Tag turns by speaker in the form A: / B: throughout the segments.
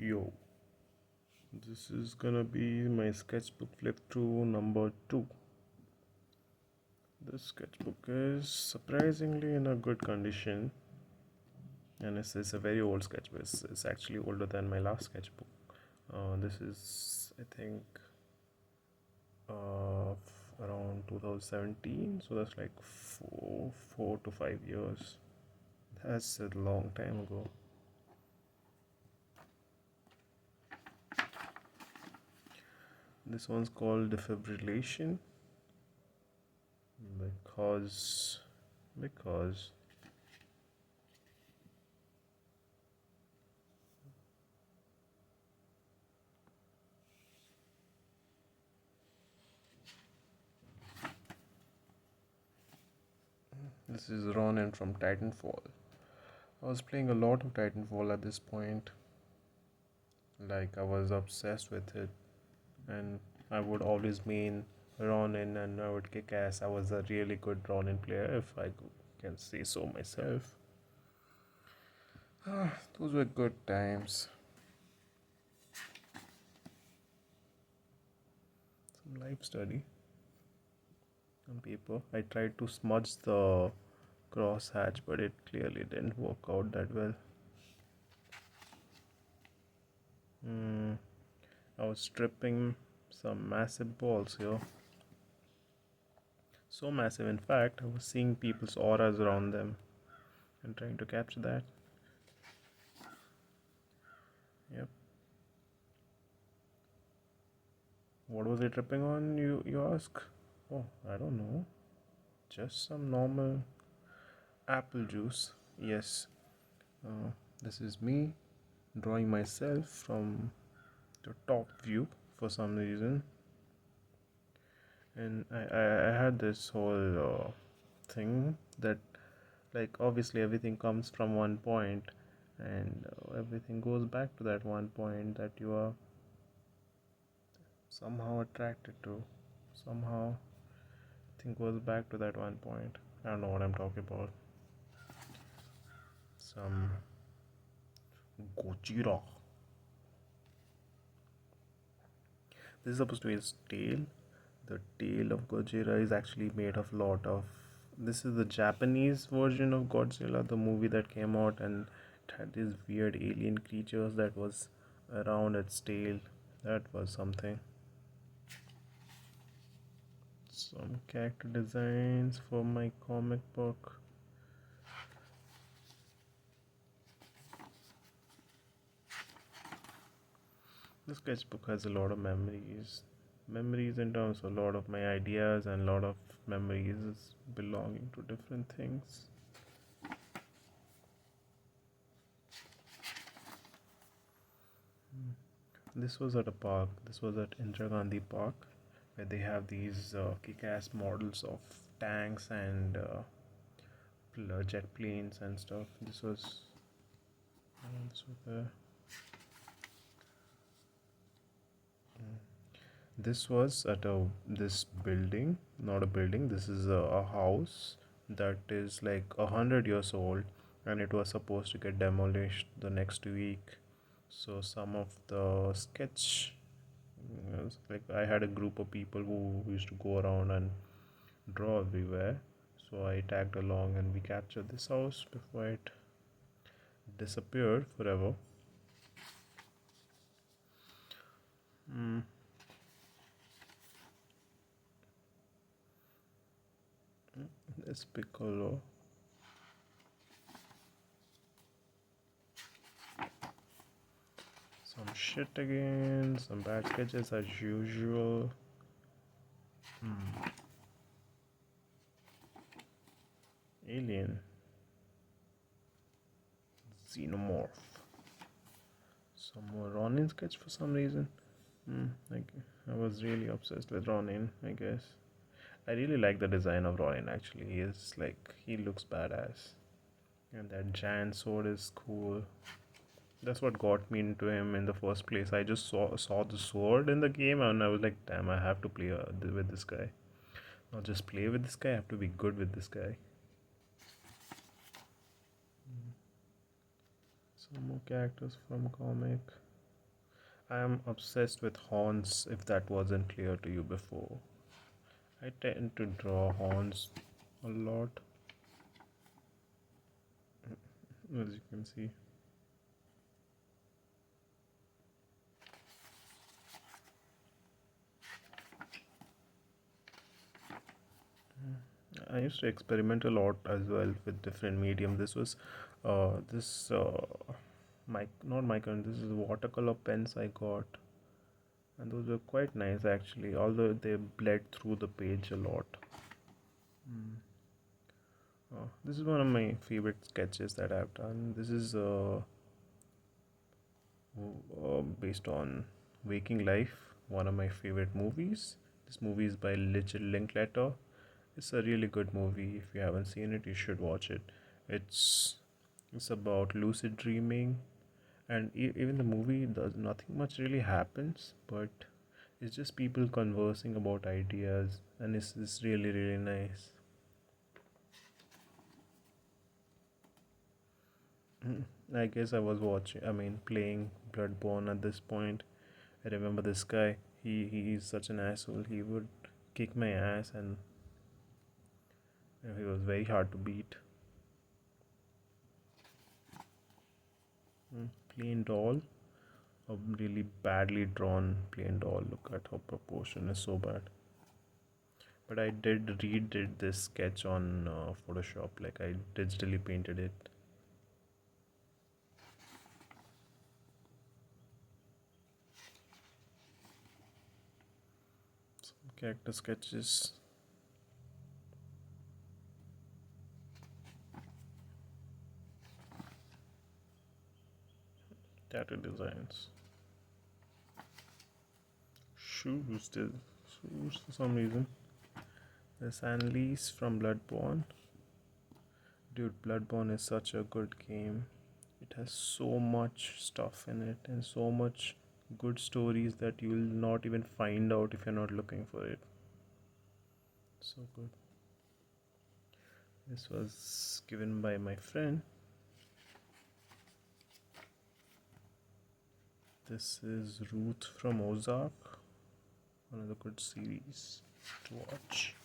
A: Yo, this is gonna be my sketchbook flip through number 2. This sketchbook is surprisingly in a good condition, and it's a very old sketchbook. It's actually older than my last sketchbook. This is, I think, around 2017, so that's like 4 to 5 years. That's a long time ago. This one's called defibrillation because this is Ronin from Titanfall. I was playing a lot of Titanfall at this point. Like, I was obsessed with it, and I would always main Ronin and I would kick ass. I was a really good Ronin player, if I can say so myself. Those were good times. Some life study on paper. I tried to smudge the crosshatch, but it clearly didn't work out that well. I was stripping some massive balls here. So massive, in fact, I was seeing people's auras around them and trying to capture that. Yep. What was it tripping on, you ask? Oh, I don't know. Just some normal apple juice. Yes. This is me drawing myself from the top view for some reason. And I had this whole thing that, like, obviously everything comes from one point, and everything goes back to that one point that you are somehow attracted to. Somehow, thing goes back to that one point. I don't know what I'm talking about. Some Gojira. This is supposed to be his tail. The tail of Gojira is actually made of lot of. This is the Japanese version of Godzilla, the movie that came out, and it had these weird alien creatures that was around its tail. That was something. Some character designs for my comic book. The sketchbook has a lot of memories. Memories in terms of a lot of my ideas, and a lot of memories belonging to different things. This was at a park. This was at Indira Gandhi Park, where they have these kick-ass models of tanks and jet planes and stuff. This was there. This was at this building, not a building. This is a house that is like 100 years old, and it was supposed to get demolished the next week. So some of the sketch, like, I had a group of people who used to go around and draw everywhere. So I tagged along, and we captured this house before it disappeared forever. Mm. This Piccolo. Some shit again, some bad sketches as usual. Alien. Xenomorph. Some more Ronin sketch for some reason. Like, I was really obsessed with Ronin, I guess. I really like the design of Ronin actually. He looks badass. And that giant sword is cool. That's what got me into him in the first place. I just saw the sword in the game, and I was like, damn, I have to play with this guy. Not just play with this guy, I have to be good with this guy. Some more characters from comic. I am obsessed with horns, if that wasn't clear to you before. I tend to draw horns a lot, as you can see. I used to experiment a lot as well with different medium. This not micron. This is watercolor pens I got, and those were quite nice actually. Although they bled through the page a lot. Mm. This is one of my favorite sketches that I've done. This is based on Waking Life, one of my favorite movies. This movie is by Richard Linklater. It's a really good movie. If you haven't seen it, you should watch it. It's it's about lucid dreaming, and even the movie does nothing much really happens, but it's just people conversing about ideas, and it's really nice. I guess playing Bloodborne at this point. I remember this guy. He's such an asshole. He would kick my ass, and he was very hard to beat. Plain doll, a really badly drawn plain doll. Look at her proportion is so bad. But I did redid this sketch on Photoshop. Like I digitally painted it. Some character sketches. Tattoo designs. Shoes for some reason. There's Annalise from Bloodborne. Dude, Bloodborne is such a good game. It has so much stuff in it and so much good stories that you will not even find out if you're not looking for it. So good. This was given by my friend. This is Ruth from Ozark. Another good series to watch.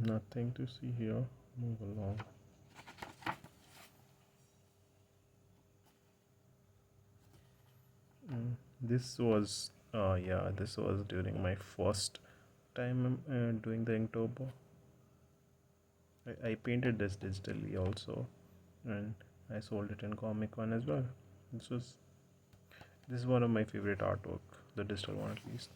A: Nothing to see here. Move along. This was during my first time doing the Inktober. I painted this digitally also, and I sold it in Comic Con as well. This was this is one of my favorite artwork, the digital one at least.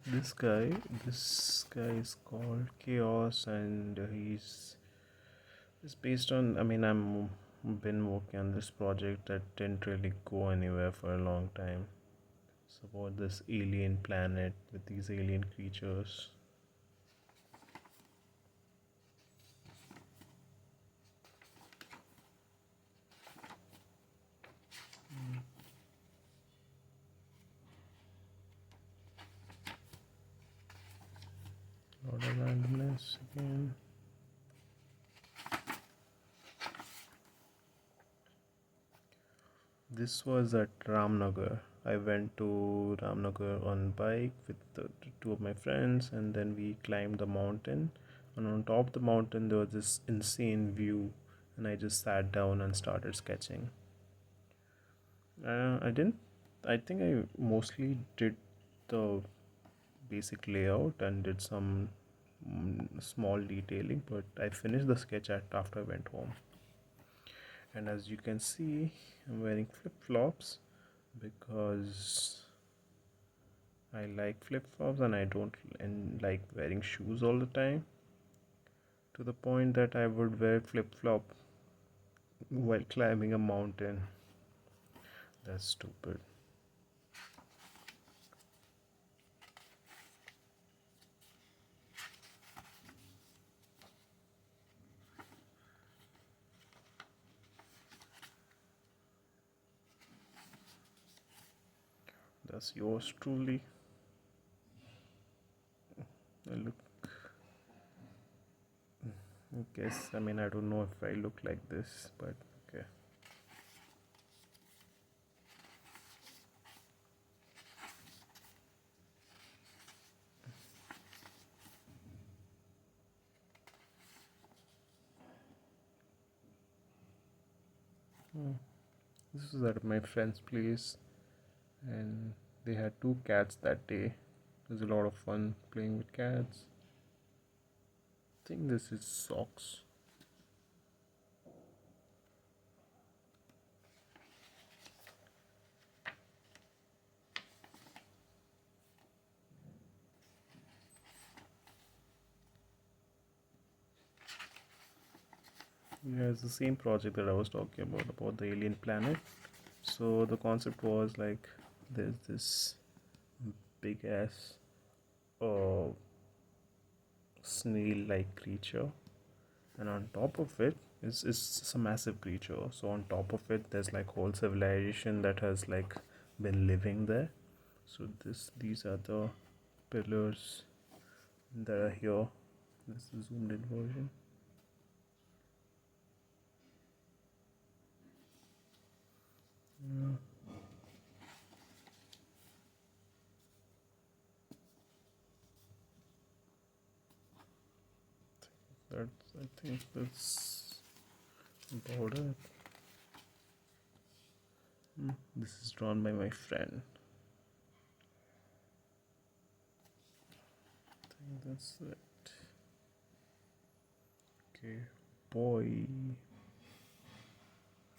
A: This guy, this guy is called Chaos, and it's based on. I'm been working on this project that didn't really go anywhere for a long time. It's about this alien planet with these alien creatures. A lot of randomness again. This was at Ramnagar. I went to Ramnagar on bike with two of my friends, and then we climbed the mountain. And on top of the mountain, there was this insane view, and I just sat down and started sketching. I didn't. I think I mostly did the basic layout and did some small detailing, but I finished the sketch after I went home. And as you can see, I'm wearing flip flops because I like flip flops and I don't like wearing shoes all the time, to the point that I would wear flip flop while climbing a mountain. That's stupid. That's yours truly. Look, I guess, I mean, I don't know if I look like this, but okay. This was at my friend's place, and they had two cats that day. It was a lot of fun playing with cats. I think this is socks. Yeah, it's the same project that I was talking about the alien planet. So the concept was like there's this big ass uh, snail like creature, and on top of it is a massive creature. So on top of it there's like whole civilization that has like been living there. So these are the pillars that are here. This is the zoomed in version. Yeah, that's, I think that's about it. This is drawn by my friend. I think that's it. Okay, boy.